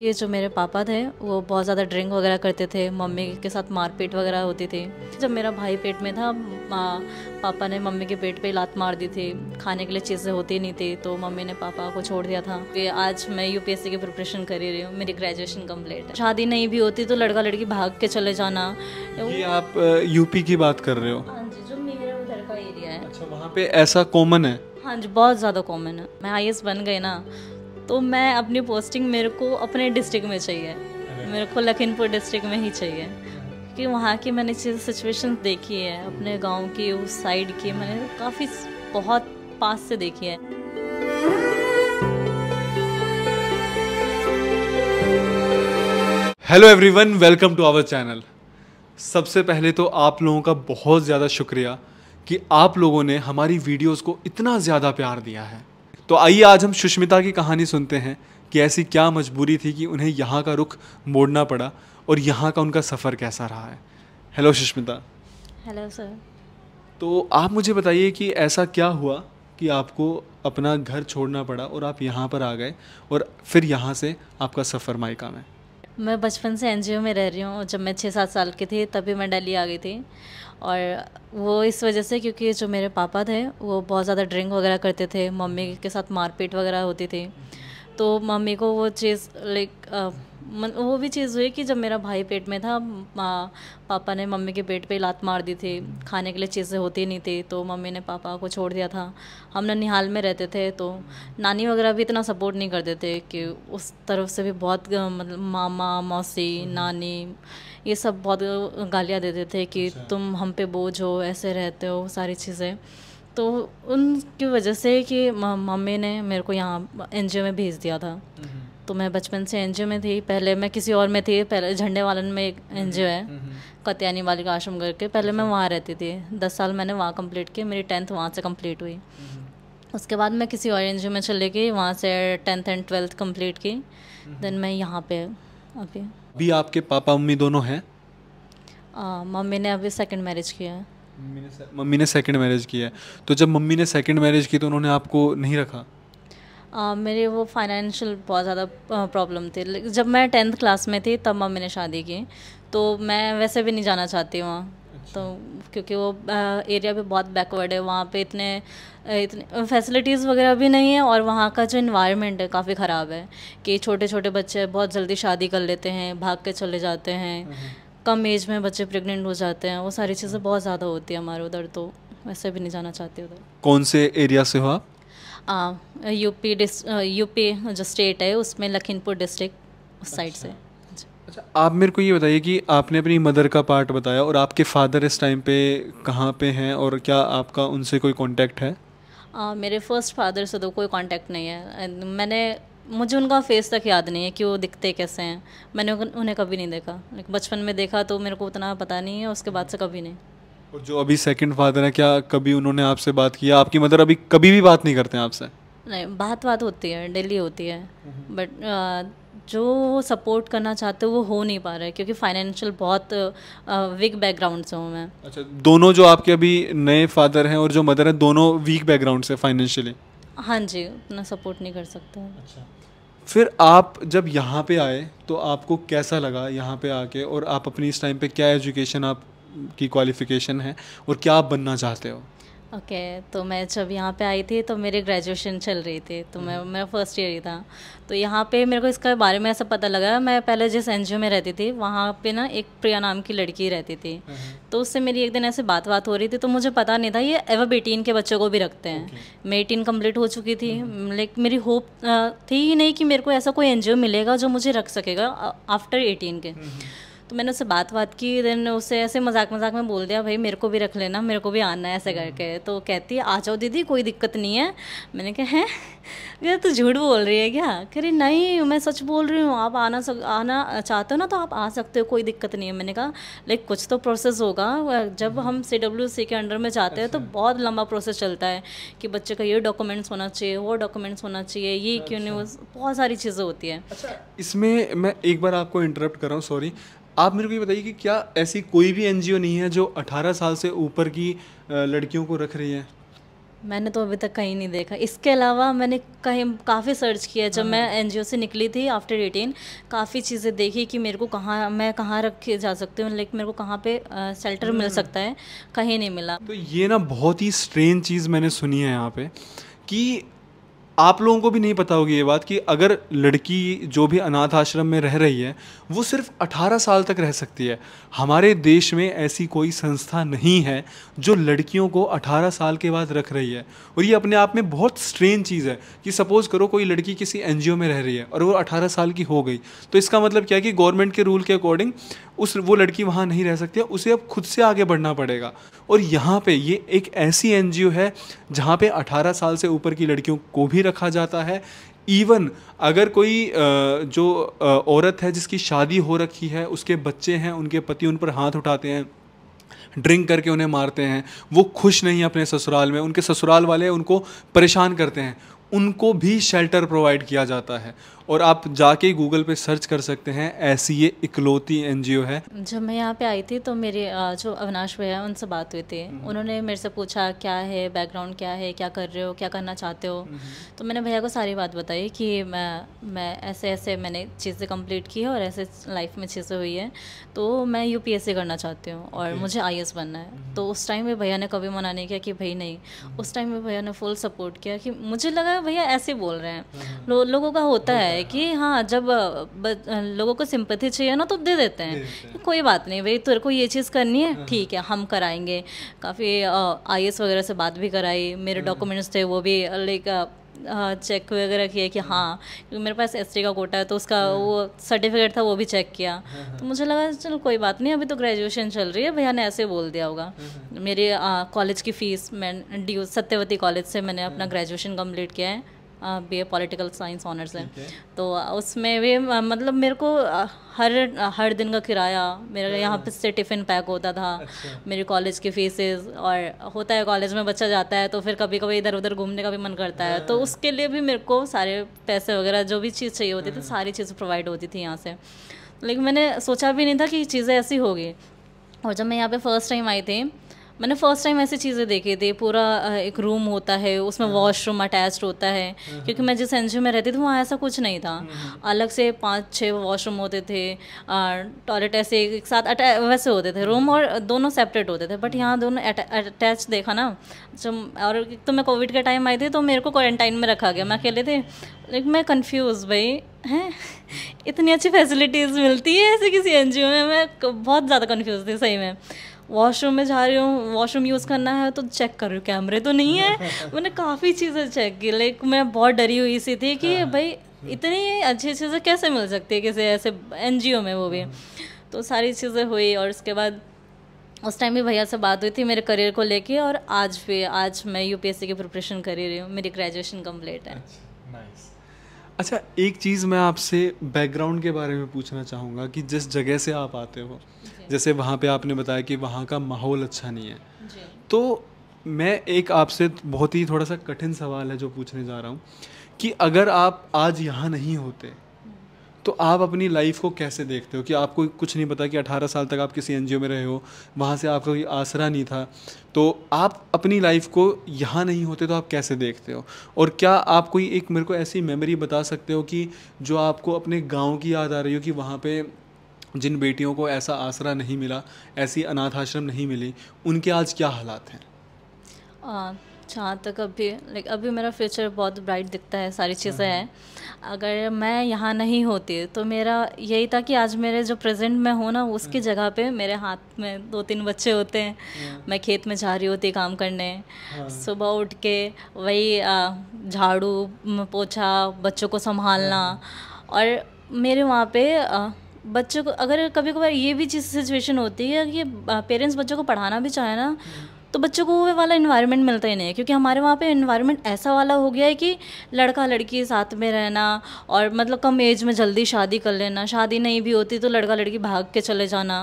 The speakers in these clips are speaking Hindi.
ये जो मेरे पापा थे वो बहुत ज़्यादा ड्रिंक वगैरह करते थे, मम्मी के साथ मारपीट वगैरह होती थी। जब मेरा भाई पेट में था पापा ने मम्मी के पेट पे लात मार दी थी। खाने के लिए चीज़ें होती नहीं थी तो मम्मी ने पापा को छोड़ दिया था। ये आज मैं यूपीएससी की प्रिपरेशन कर ही रही हूँ, मेरी ग्रेजुएशन कंप्लीट है। शादी नहीं भी होती तो लड़का लड़की भाग के चले जाना। ये आप यूपी की बात कर रहे हो? हाँ जी, जो मेरे उधर का एरिया है। अच्छा, वहाँ पे ऐसा कॉमन है? हाँ जी, बहुत ज़्यादा कॉमन है। मैं आईएएस बन गई ना, तो मैं अपनी पोस्टिंग मेरे को अपने डिस्ट्रिक्ट में चाहिए, मेरे को लखीमपुर डिस्ट्रिक्ट में ही चाहिए, क्योंकि वहाँ की मैंने सिचुएशन देखी है, अपने गांव की उस साइड की मैंने काफ़ी बहुत पास से देखी है। Hello everyone, welcome to our channel. सबसे पहले तो आप लोगों का बहुत ज़्यादा शुक्रिया कि आप लोगों ने हमारी वीडियोस को इतना ज़्यादा प्यार दिया है। तो आइए आज हम सुष्मिता की कहानी सुनते हैं कि ऐसी क्या मजबूरी थी कि उन्हें यहाँ का रुख मोड़ना पड़ा और यहाँ का उनका सफ़र कैसा रहा है। हेलो सुष्मिता। Hello sir. तो आप मुझे बताइए कि ऐसा क्या हुआ कि आपको अपना घर छोड़ना पड़ा और आप यहाँ पर आ गए और फिर यहाँ से आपका सफ़र मायका में। मैं बचपन से एनजीओ में रह रही हूँ। जब मैं 6-7 साल की थी तभी मैं दिल्ली आ गई थी, और वो इस वजह से क्योंकि जो मेरे पापा थे वो बहुत ज़्यादा ड्रिंक वगैरह करते थे, मम्मी के साथ मारपीट वगैरह होती थी। तो मम्मी को वो चीज़ वो भी चीज़ हुई कि जब मेरा भाई पेट में था पापा ने मम्मी के पेट पे लात मार दी थी। खाने के लिए चीज़ें होती नहीं थी तो मम्मी ने पापा को छोड़ दिया था। हम ननिहाल में रहते थे तो नानी वगैरह भी इतना सपोर्ट नहीं करते थे, कि उस तरफ से भी बहुत मतलब मामा मौसी नानी ये सब बहुत गालियाँ देते थे कि तुम हम पे बोझ हो, ऐसे रहते हो, सारी चीज़ें। तो उनकी वजह से कि मम्मी ने मेरे को यहाँ एनजीओ में भेज दिया था। तो मैं बचपन से एनजीओ में थी। पहले मैं किसी और में थी, पहले झंडे वालन में एक एनजीओ है कत्यानी बालिका आश्रम करके, पहले मैं वहाँ रहती थी। 10 साल मैंने वहाँ कंप्लीट की, मेरी 10th वहाँ से कंप्लीट हुई। उसके बाद मैं किसी और एनजीओ में चले गई, वहाँ से 10th एंड 12th कंप्लीट की। देन मैं यहाँ पे अभी आपके पापा मम्मी दोनों हैं? मम्मी ने अभी सेकंड मैरिज किया है। मम्मी ने सेकंड मैरिज की है। तो जब मम्मी ने सेकंड मैरिज की तो उन्होंने आपको नहीं रखा? मेरे वो फाइनेंशियल बहुत ज़्यादा प्रॉब्लम थी। जब मैं 10th क्लास में थी तब मम्मी ने शादी की, तो मैं वैसे भी नहीं जाना चाहती वहाँ। तो क्योंकि वो एरिया भी बहुत बैकवर्ड है, वहाँ पे इतने फैसिलिटीज़ वगैरह भी नहीं है, और वहाँ का जो इन्वायरमेंट है काफ़ी ख़राब है, कि छोटे छोटे बच्चे बहुत जल्दी शादी कर लेते हैं, भाग के चले जाते हैं, कम एज में बच्चे प्रेग्नेंट हो जाते हैं। वो सारी चीज़ें बहुत ज़्यादा होती है हमारे उधर, तो वैसे भी नहीं जाना चाहती उधर। कौन से एरिया से हो आप? यूपी जो स्टेट है उसमें लखीमपुर डिस्ट्रिक्ट उस साइड से। अच्छा, आप मेरे को ये बताइए कि आपने अपनी मदर का पार्ट बताया, और आपके फादर इस टाइम पे कहाँ पे हैं और क्या आपका उनसे कोई कांटेक्ट है? मेरे फर्स्ट फादर से तो कोई कांटेक्ट नहीं है। मुझे उनका फेस तक याद नहीं है कि वो दिखते कैसे हैं। मैंने उन्हें कभी नहीं देखा, बचपन में देखा तो मेरे को उतना पता नहीं है, उसके बाद से कभी नहीं। और जो अभी सेकंड फादर है, क्या कभी उन्होंने आपसे बात किया? आपकी मदर अभी कभी भी बात नहीं करते हैं आपसे? नहीं, बात होती है, डेली होती है, बट जो वो सपोर्ट करना चाहते हो वो हो नहीं पा रहा है, क्योंकि फाइनेंशियल बहुत वीक बैकग्राउंड से हूँ मैं। अच्छा, दोनों जो आपके अभी नए फादर हैं और जो मदर हैं दोनों वीक बैकग्राउंड से फाइनेंशियली? हाँ जी, उतना सपोर्ट नहीं कर सकते। अच्छा, फिर आप जब यहाँ पे आए तो आपको कैसा लगा यहाँ पे आके, और आप अपनी इस टाइम पे क्या एजुकेशन आप की क्वालिफ़िकेशन है और क्या आप बनना चाहते हो? ओके, तो मैं जब यहाँ पे आई थी तो मेरी ग्रेजुएशन चल रही थी, तो मेरा फर्स्ट ईयर ही था। तो यहाँ पे मेरे को इसका बारे में ऐसा पता लगा। मैं पहले जिस एनजीओ में रहती थी वहाँ पे ना एक प्रिया नाम की लड़की रहती थी, तो उससे मेरी एक दिन ऐसे बात हो रही थी, तो मुझे पता नहीं था ये एवब 18 के बच्चों को भी रखते हैं। मैं 18 कंप्लीट हो चुकी थी, लाइक मेरी होप थी ही नहीं कि मेरे को ऐसा कोई एनजीओ मिलेगा जो मुझे रख सकेगा आफ्टर 18 के। तो मैंने उससे बात की, देन उससे ऐसे मजाक में बोल दिया भाई मेरे को भी रख लेना, मेरे को भी आना है ऐसे करके। तो कहती है आ जाओ दीदी, कोई दिक्कत नहीं है। मैंने कहा है यार तू झूठ बोल रही है क्या? कह रही नहीं मैं सच बोल रही हूँ, आप आना चाहते हो ना तो आप आ सकते हो, कोई दिक्कत नहीं है। मैंने कहा लाइक कुछ तो प्रोसेस होगा, जब हम CWC के अंडर में जाते हैं तो बहुत लंबा प्रोसेस चलता है, कि बच्चे का ये डॉक्यूमेंट्स होना चाहिए, वो डॉक्यूमेंट्स होना चाहिए, ये क्यों नहीं, बहुत सारी चीज़ें होती है। अच्छा, इसमें मैं एक बार आपको इंटरप्ट कर रहा हूँ, सॉरी। आप मेरे को ये बताइए कि क्या ऐसी कोई भी एनजीओ नहीं है जो 18 साल से ऊपर की लड़कियों को रख रही है? मैंने तो अभी तक कहीं नहीं देखा। इसके अलावा मैंने कहीं काफ़ी सर्च किया, जब मैं एनजीओ से निकली थी आफ्टर 18, काफ़ी चीज़ें देखी कि मेरे को कहाँ रखे जा सकती हूँ, लाइक मेरे को कहाँ पे शेल्टर मिल सकता है, कहीं नहीं मिला। तो ये ना बहुत ही स्ट्रेंज चीज़ मैंने सुनी है यहाँ पे कि आप लोगों को भी नहीं पता होगी ये बात कि अगर लड़की जो भी अनाथ आश्रम में रह रही है वो सिर्फ 18 साल तक रह सकती है। हमारे देश में ऐसी कोई संस्था नहीं है जो लड़कियों को 18 साल के बाद रख रही है। और ये अपने आप में बहुत स्ट्रेंज चीज़ है कि सपोज़ करो कोई लड़की किसी एनजीओ में रह रही है और वो 18 साल की हो गई, तो इसका मतलब क्या है कि गवर्नमेंट के रूल के अकॉर्डिंग वो लड़की वहाँ नहीं रह सकती है, उसे अब खुद से आगे बढ़ना पड़ेगा। और यहाँ पे ये एक ऐसी एनजीओ है जहाँ पे 18 साल से ऊपर की लड़कियों को भी रखा जाता है। इवन अगर कोई जो औरत है जिसकी शादी हो रखी है, उसके बच्चे हैं, उनके पति उन पर हाथ उठाते हैं, ड्रिंक करके उन्हें मारते हैं, वो खुश नहीं अपने ससुराल में, उनके ससुराल वाले उनको परेशान करते हैं, उनको भी शेल्टर प्रोवाइड किया जाता है। और आप जाके गूगल पे सर्च कर सकते हैं, ऐसी ये इकलौती एनजीओ है। जब मैं यहाँ पे आई थी तो मेरे जो अविनाश भैया उनसे बात हुई थी, उन्होंने मेरे से पूछा क्या है बैकग्राउंड, क्या है, क्या कर रहे हो, क्या करना चाहते हो। तो मैंने भैया को सारी बात बताई कि मैं ऐसे ऐसे मैंने चीज़ें कंप्लीट की है और ऐसे लाइफ में चीज़ें हुई है, तो मैं यूपीएससी करना चाहती हूँ और मुझे आईएएस बनना है। तो उस टाइम में भैया ने कभी मना नहीं किया कि भाई नहीं। उस टाइम में भैया ने फुल सपोर्ट किया कि मुझे लगा भैया ऐसे बोल रहे हैं। लोगों का होता है कि हाँ, जब लोगों को सिंपैथी चाहिए ना तो दे देते हैं, कोई बात नहीं भाई, तेरे को ये चीज़ करनी है, ठीक है हम कराएंगे। काफ़ी आईएएस वगैरह से बात भी कराई, मेरे डॉक्यूमेंट्स थे वो भी लाइक चेक वगैरह किया कि हाँ, क्योंकि मेरे पास एसटी का कोटा है तो उसका वो सर्टिफिकेट था वो भी चेक किया। तो मुझे लगा चलो कोई बात नहीं, अभी तो ग्रेजुएशन चल रही है, भैया ने ऐसे बोल दिया होगा। मेरी कॉलेज की फ़ीस मैं डी सत्यवती कॉलेज से मैंने अपना ग्रेजुएशन कंप्लीट किया है, बीए पॉलिटिकल साइंस ऑनर्स है। तो उसमें भी मतलब मेरे को हर दिन का किराया, मेरा यहाँ पे से टिफ़िन पैक होता था। मेरी कॉलेज की फीसेस, और होता है कॉलेज में बच्चा जाता है तो फिर कभी कभी इधर उधर घूमने का भी मन करता है, तो उसके लिए भी मेरे को सारे पैसे वगैरह जो भी चीज़ चाहिए होती थी सारी चीज़ें प्रोवाइड होती थी यहाँ से। लेकिन मैंने सोचा भी नहीं था कि चीज़ें ऐसी होगी। और जब मैं यहाँ पे फर्स्ट टाइम आई थी, मैंने फर्स्ट टाइम ऐसी चीज़ें देखी थी। पूरा एक रूम होता है, उसमें वॉशरूम अटैच्ड होता है, क्योंकि मैं जिस एनजीओ में रहती थी वहाँ ऐसा कुछ नहीं था। अलग से 5-6 वॉशरूम होते थे, टॉयलेट ऐसे एक साथ वैसे होते थे रूम, और दोनों सेपरेट होते थे। बट यहाँ दोनों अटैच देखा ना जब, और तो मैं कोविड के टाइम आई थी तो मेरे को क्वारंटाइन में रखा गया, मैं अकेले थे। लेकिन मैं कंफ्यूज भाई, हैं इतनी अच्छी फैसिलिटीज़ मिलती है ऐसे किसी एनजीओ में, मैं बहुत ज़्यादा कंफ्यूज थी सही में। वॉशरूम में जा रही हूँ, वॉशरूम यूज़ करना है तो चेक कर रही हूँ कैमरे तो नहीं है। मैंने काफ़ी चीज़ें चेक की, लाइक मैं बहुत डरी हुई सी थी कि भाई इतनी अच्छी चीज़ें कैसे मिल सकती है किसी ऐसे एनजीओ में, वो भी। तो सारी चीज़ें हुई, और उसके बाद उस टाइम भी भैया से बात हुई थी मेरे करियर को लेके, और आज मैं यूपीएससी की प्रिपरेशन कर ही रही हूँ, मेरी ग्रेजुएशन कंप्लीट है। अच्छा, एक चीज़ मैं आपसे बैकग्राउंड के बारे में पूछना चाहूँगा कि जिस जगह से आप आते हो, जैसे वहाँ पे आपने बताया कि वहाँ का माहौल अच्छा नहीं है, तो मैं एक आपसे बहुत ही थोड़ा सा कठिन सवाल है जो पूछने जा रहा हूँ कि अगर आप आज यहाँ नहीं होते तो आप अपनी लाइफ को कैसे देखते हो? कि आपको कुछ नहीं पता कि 18 साल तक आप किसी एनजीओ में रहे हो, वहाँ से आपका कोई आसरा नहीं था, तो आप अपनी लाइफ को यहाँ नहीं होते तो आप कैसे देखते हो? और क्या आप कोई एक मेरे को ऐसी मेमोरी बता सकते हो कि जो आपको अपने गांव की याद आ रही हो, कि वहाँ पे जिन बेटियों को ऐसा आसरा नहीं मिला, ऐसी अनाथ आश्रम नहीं मिली, उनके आज क्या हालात हैं? जहाँ तक अभी मेरा फ्यूचर बहुत ब्राइट दिखता है, सारी चीज़ें हैं। अगर मैं यहाँ नहीं होती तो मेरा यही था कि आज मेरे जो प्रेजेंट में हूँ ना, उसकी जगह पे मेरे हाथ में 2-3 बच्चे होते हैं, मैं खेत में जा रही होती काम करने, सुबह उठ के वही झाड़ू पोछा, बच्चों को संभालना। और मेरे वहाँ पे बच्चों को अगर कभी कभार ये भी चीज़ सिचुएशन होती है कि पेरेंट्स बच्चों को पढ़ाना भी चाहे ना, तो बच्चों को वो वाला इन्वायरमेंट मिलता ही नहीं है, क्योंकि हमारे वहाँ पे इन्वायरमेंट ऐसा वाला हो गया है कि लड़का लड़की साथ में रहना, और मतलब कम एज में जल्दी शादी कर लेना, शादी नहीं भी होती तो लड़का लड़की भाग के चले जाना।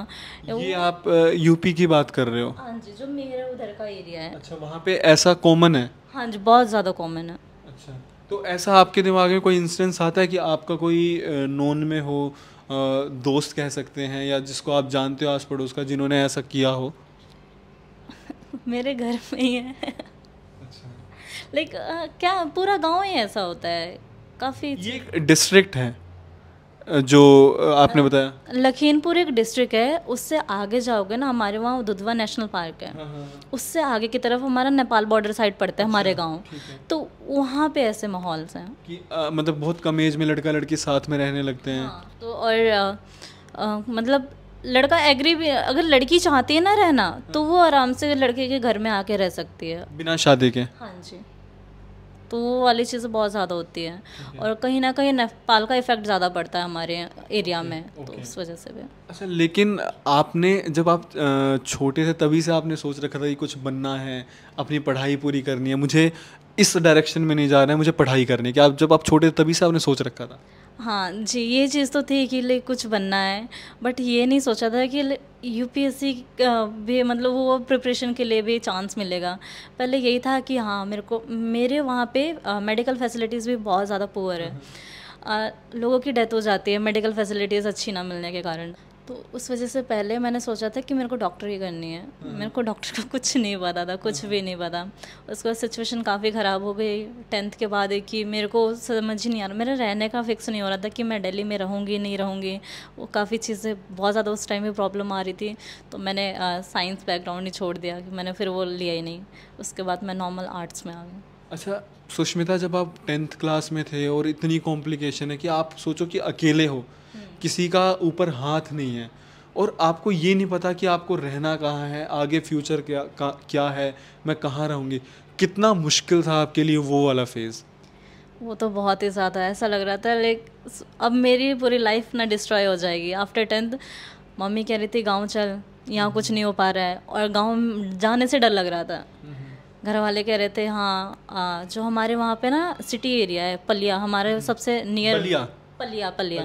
ये आप यूपी की बात कर रहे हो? हाँ जी, जो मेरे उधर का एरिया है। अच्छा, वहाँ पे ऐसा कॉमन है? हाँ जी, बहुत ज़्यादा कॉमन है। अच्छा, तो ऐसा आपके दिमाग में कोई इंसिडेंस आता है कि आपका कोई नोन में हो, दोस्त कह सकते हैं, या जिसको आप जानते हो आस पड़ोस का, जिन्होंने ऐसा किया हो? मेरे घर में ही है। अच्छा, लाइक क्या पूरा गांव ही ऐसा होता है काफ़ी। ये एक डिस्ट्रिक्ट है जो आपने बताया। लखीमपुर एक डिस्ट्रिक्ट है, उससे आगे जाओगे ना हमारे वहाँ दुधवा नेशनल पार्क है, उससे आगे की तरफ हमारा नेपाल बॉर्डर साइड पड़ता है हमारे गांव। तो वहाँ पे ऐसे माहौल्स हैं कि मतलब बहुत कम एज में लड़का लड़की साथ में रहने लगते हैं। हाँ, तो और मतलब लड़का एग्री भी, अगर लड़की चाहती है ना रहना तो वो आराम से लड़के के घर में आके रह सकती है बिना शादी के। हाँ जी। तो वो वाली चीज़ें बहुत ज़्यादा होती है और कहीं ना कहीं नेपाल का इफेक्ट ज़्यादा पड़ता है हमारे एरिया में, तो उस वजह से भी। अच्छा, लेकिन आपने जब आप छोटे थे तभी से आपने सोच रखा था कि कुछ बनना है, अपनी पढ़ाई पूरी करनी है, मुझे इस डायरेक्शन में नहीं जाना है, मुझे पढ़ाई करनी है, कि आप जब आप छोटे थे तभी से आपने सोच रखा था? हाँ जी, ये चीज़ तो थी कि लाइक कुछ बनना है, बट ये नहीं सोचा था कि यूपीएससी भी मतलब वो प्रिपरेशन के लिए भी चांस मिलेगा। पहले यही था कि हाँ मेरे वहाँ पे मेडिकल फैसिलिटीज़ भी बहुत ज़्यादा पुअर है, लोगों की डेथ हो जाती है मेडिकल फैसिलिटीज़ अच्छी ना मिलने के कारण। तो उस वजह से पहले मैंने सोचा था कि मेरे को डॉक्टरी करनी है। मेरे को डॉक्टर का कुछ नहीं पता था, कुछ भी नहीं पता। उसके बाद सिचुएशन काफ़ी ख़राब हो गई 10th के बाद, कि मेरे को समझ ही नहीं आ रहा, मेरा रहने का फिक्स नहीं हो रहा था कि मैं दिल्ली में रहूँगी नहीं रहूँगी। वो काफ़ी चीज़ें बहुत ज़्यादा उस टाइम में प्रॉब्लम आ रही थी, तो मैंने साइंस बैकग्राउंड ही छोड़ दिया, कि मैंने फिर वो लिया ही नहीं। उसके बाद मैं नॉर्मल आर्ट्स में आ गई। अच्छा सुष्मिता, जब आप 10th क्लास में थे और इतनी कॉम्प्लिकेशन है कि आप सोचो कि अकेले हो, किसी का ऊपर हाथ नहीं है, और आपको ये नहीं पता कि आपको रहना कहाँ है, आगे फ्यूचर क्या है, मैं कहाँ रहूँगी, कितना मुश्किल था आपके लिए वो वाला फेज़? वो तो बहुत ही ज़्यादा ऐसा लग रहा था लाइक अब मेरी पूरी लाइफ ना डिस्ट्रॉय हो जाएगी। आफ्टर 10th मम्मी कह रही थी गांव चल, यहाँ कुछ नहीं हो पा रहा है, और गांव जाने से डर लग रहा था। घर वाले कह रहे थे हाँ जो हमारे वहाँ पे ना सिटी एरिया है पलिया, हमारे सबसे नियर पलिया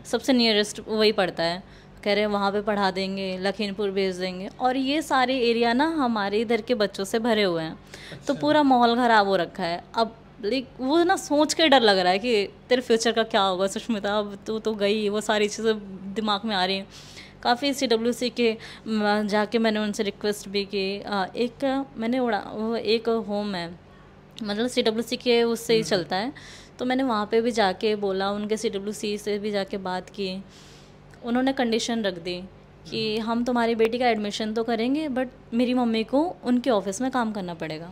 सबसे नियरेस्ट वही पड़ता है। कह रहे हैं वहाँ पे पढ़ा देंगे, लखीमपुर भेज देंगे, और ये सारे एरिया ना हमारे इधर के बच्चों से भरे हुए हैं। तो पूरा माहौल ख़राब हो रखा है। अब लाइक वो ना सोच के डर लग रहा है कि तेरे फ्यूचर का क्या होगा सुष्मिता, अब तू तो गई, वो सारी चीज़ें दिमाग में आ रही हैं। काफ़ी CWC के जाके मैंने उनसे रिक्वेस्ट भी की। एक मैंने वो एक होम है मतलब CWC के उससे ही चलता है, तो मैंने वहाँ पे भी जाके बोला, उनके CWC से भी जाके बात की। उन्होंने कंडीशन रख दी कि हम तुम्हारी बेटी का एडमिशन तो करेंगे, बट मेरी मम्मी को उनके ऑफिस में काम करना पड़ेगा।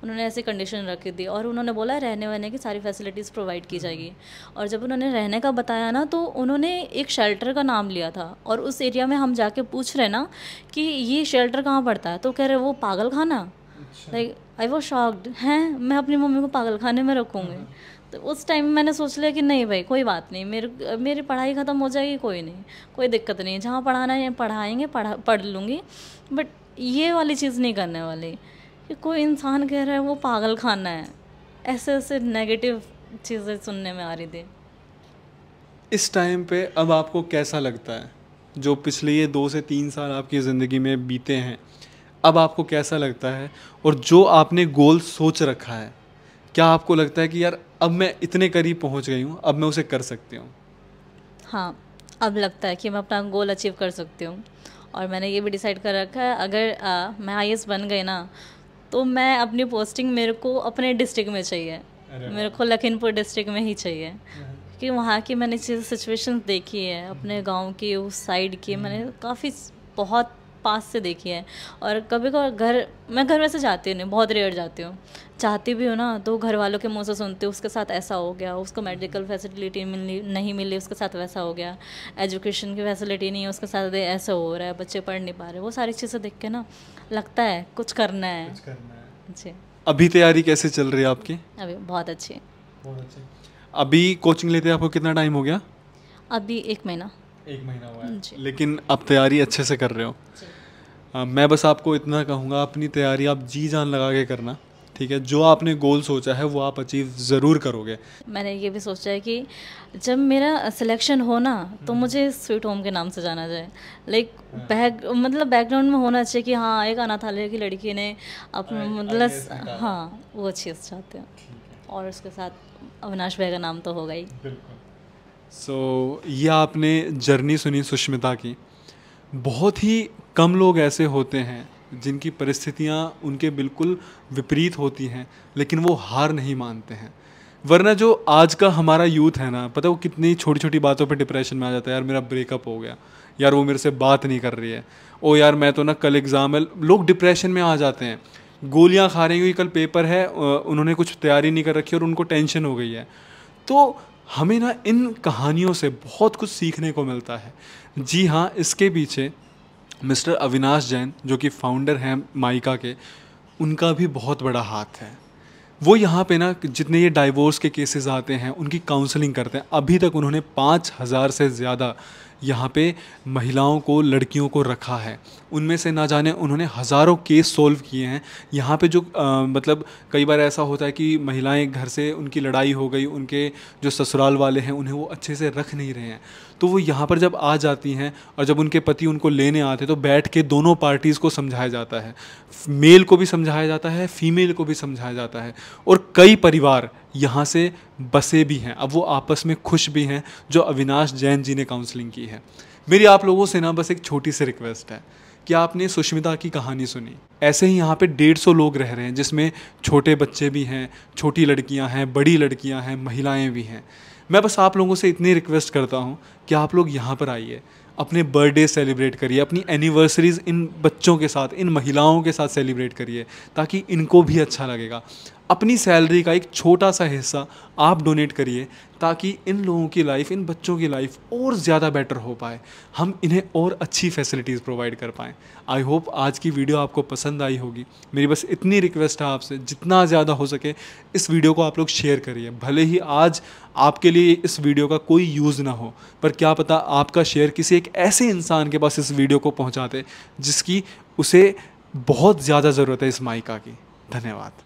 उन्होंने ऐसी कंडीशन रख दी, और उन्होंने बोला रहने वहने की सारी फैसिलिटीज़ प्रोवाइड की जाएगी। और जब उन्होंने रहने का बताया ना, तो उन्होंने एक शेल्टर का नाम लिया था, और उस एरिया में हम जाके पूछ रहे ना कि ये शेल्टर कहाँ पड़ता है, तो कह रहे वो पागल खाना। लाइक आई वॉज शॉक्ड, हैं मैं अपनी मम्मी को पागल खाने में रखूँगी। तो उस टाइम मैंने सोच लिया कि नहीं भाई कोई बात नहीं, मेरी पढ़ाई ख़त्म हो जाएगी, कोई नहीं, कोई दिक्कत नहीं, जहाँ पढ़ाना है पढ़ाएंगे, पढ़ लूँगी, बट ये वाली चीज़ नहीं करने वाली कि कोई इंसान कह रहा है वो पागल खाना है। ऐसे ऐसे नेगेटिव चीज़ें सुनने में आ रही थी। इस टाइम पे अब आपको कैसा लगता है, जो पिछले ये 2 से 3 साल आपकी ज़िंदगी में बीते हैं, अब आपको कैसा लगता है? और जो आपने गोल सोच रखा है, क्या आपको लगता है कि यार अब मैं इतने करीब पहुंच गई हूँ, अब मैं उसे कर सकती हूँ? हाँ, अब लगता है कि मैं अपना गोल अचीव कर सकती हूँ, और मैंने ये भी डिसाइड कर रखा है अगर मैं IAS बन गई ना, तो मैं अपनी पोस्टिंग मेरे को अपने डिस्ट्रिक्ट में चाहिए, मेरे को लखीमपुर डिस्ट्रिक्ट में ही चाहिए, कि वहाँ की मैंने सिचुएशन देखी है, अपने गांव की उस साइड की मैंने काफ़ी बहुत पास से देखी है। और कभी कभी मैं घर वैसे जाती नहीं, बहुत रेयर जाती हूँ, चाहती भी हूँ ना तो घर वालों के मुंह से सुनती हूँ उसके साथ ऐसा हो गया, उसको मेडिकल फैसिलिटी नहीं मिली, उसके साथ वैसा हो गया, एजुकेशन की फैसिलिटी नहीं है, उसके साथ ऐसा हो रहा है, बच्चे पढ़ नहीं पा रहे। वो सारी चीज़ें देख के ना लगता है कुछ करना है। जी। अभी तैयारी कैसे चल रही है आपकी? अभी बहुत अच्छी। अभी कोचिंग लेते आपको कितना टाइम हो गया? अभी 1 महीना। 1 महीना हुआ है, लेकिन अब तैयारी अच्छे से कर रहे हो। मैं बस आपको इतना कहूँगा, अपनी तैयारी आप जी जान लगा के करना, ठीक है? जो आपने गोल सोचा है वो आप अचीव ज़रूर करोगे। मैंने ये भी सोचा है कि जब मेरा सिलेक्शन हो ना, तो मुझे स्वीट होम के नाम से जाना जाए। लाइक बैकग्राउंड में होना चाहिए कि हाँ एक अनाथालय की लड़की ने अपना मतलब हाँ वो चीज़ चाहते हैं, और उसके साथ अविनाश भाई का नाम तो होगा ही। सो ये आपने जर्नी सुनी सुष्मिता की। बहुत ही कम लोग ऐसे होते हैं जिनकी परिस्थितियाँ उनके बिल्कुल विपरीत होती हैं, लेकिन वो हार नहीं मानते हैं। वरना जो आज का हमारा यूथ है ना, पता है वो कितनी छोटी छोटी बातों पे डिप्रेशन में आ जाता है। यार मेरा ब्रेकअप हो गया, यार वो मेरे से बात नहीं कर रही है, ओ यार मैं तो ना कल एग्ज़ाम है। लोग डिप्रेशन में आ जाते हैं, गोलियां खा रहे हैं क्योंकि कल पेपर है, उन्होंने कुछ तैयारी नहीं कर रखी और उनको टेंशन हो गई है। तो हमें ना इन कहानियों से बहुत कुछ सीखने को मिलता है। जी हाँ, इसके पीछे मिस्टर अविनाश जैन जो कि फाउंडर हैं माइका के, उनका भी बहुत बड़ा हाथ है। वो यहाँ पे ना जितने ये डाइवोर्स के केसेस आते हैं उनकी काउंसलिंग करते हैं। अभी तक उन्होंने 5,000 से ज़्यादा यहाँ पे महिलाओं को, लड़कियों को रखा है। उनमें से ना जाने उन्होंने हज़ारों केस सॉल्व किए हैं। यहाँ पे जो मतलब कई बार ऐसा होता है कि महिलाएं घर से, उनकी लड़ाई हो गई, उनके जो ससुराल वाले हैं उन्हें वो अच्छे से रख नहीं रहे हैं, तो वो यहाँ पर जब आ जाती हैं और जब उनके पति उनको लेने आते हैं तो बैठ के दोनों पार्टीज़ को समझाया जाता है, मेल को भी समझाया जाता है, फीमेल को भी समझाया जाता है। और कई परिवार यहाँ से बसे भी हैं, अब वो आपस में खुश भी हैं, जो अविनाश जैन जी ने काउंसलिंग की है। मेरी आप लोगों से ना बस एक छोटी सी रिक्वेस्ट है कि आपने सुष्मिता की कहानी सुनी, ऐसे ही यहाँ पे 150 लोग रह रहे हैं, जिसमें छोटे बच्चे भी हैं, छोटी लड़कियाँ हैं, बड़ी लड़कियाँ हैं, महिलाएं भी हैं। मैं बस आप लोगों से इतनी रिक्वेस्ट करता हूँ कि आप लोग यहाँ पर आइए, अपने बर्थडे सेलिब्रेट करिए, अपनी एनिवर्सरीज़ इन बच्चों के साथ, इन महिलाओं के साथ सेलिब्रेट करिए, ताकि इनको भी अच्छा लगेगा। अपनी सैलरी का एक छोटा सा हिस्सा आप डोनेट करिए, ताकि इन लोगों की लाइफ, इन बच्चों की लाइफ और ज़्यादा बेटर हो पाए, हम इन्हें और अच्छी फैसिलिटीज़ प्रोवाइड कर पाएँ। आई होप आज की वीडियो आपको पसंद आई होगी। मेरी बस इतनी रिक्वेस्ट है आपसे, जितना ज़्यादा हो सके इस वीडियो को आप लोग शेयर करिए। भले ही आज आपके लिए इस वीडियो का कोई यूज़ ना हो, पर क्या पता आपका शेयर किसी एक ऐसे इंसान के पास इस वीडियो को पहुँचाते जिसकी उसे बहुत ज़्यादा ज़रूरत है इस माइका की। धन्यवाद।